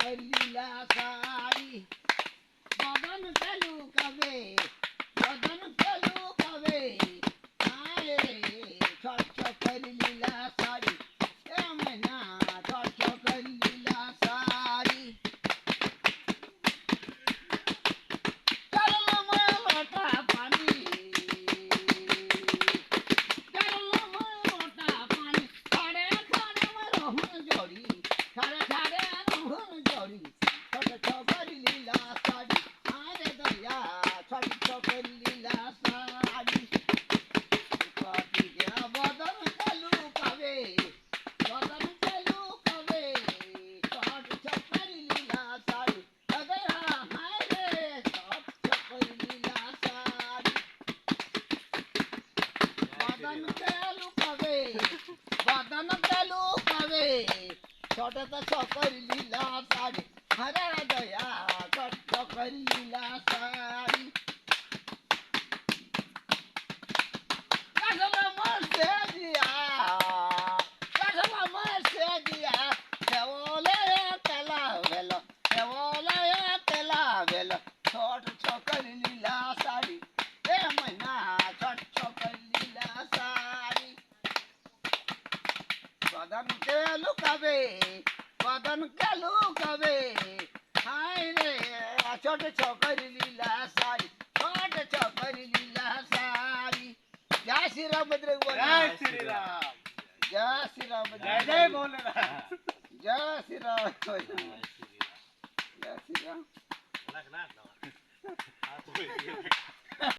कर लीला सारी बदन चलू कवे बदन चलू कवे आए छोट कर लीला सारी ए मैना छोट कर लीला सारी चल मैं लोटा पानी चल मैं लोटा पानी खड़े खड़े मैं रहूं जोड़ी खड़े खड़े रहूं जोड़ी छोट कर लीला सारी आरे दया छोट कर लीला सारी पाटी के बदन चलू कवे बदन चलू कवे छोट कर लीला सारी अगर हाय रे छोट कर लीला सारी बदन चलू कवे बदन चलू कवे छोट कर लीला सारी हरे दया छोट कर लीला सारी कसम मस्ते दिया कसम मस्ते दिया केवले केला वेलो केवले केला वेलो छोट कर लीला सारी ए मैना छोट कर लीला सारी बदन के लुकावे बदन के लुकावे हाय रे छोट कर लीला सारी छोट कर लीला सारी जय श्री राम बजरंग बली जय श्री राम जय श्री राम जय बजरंग जय बली। भोलेनाथ जय श्री राम जय श्री राम ना ना ना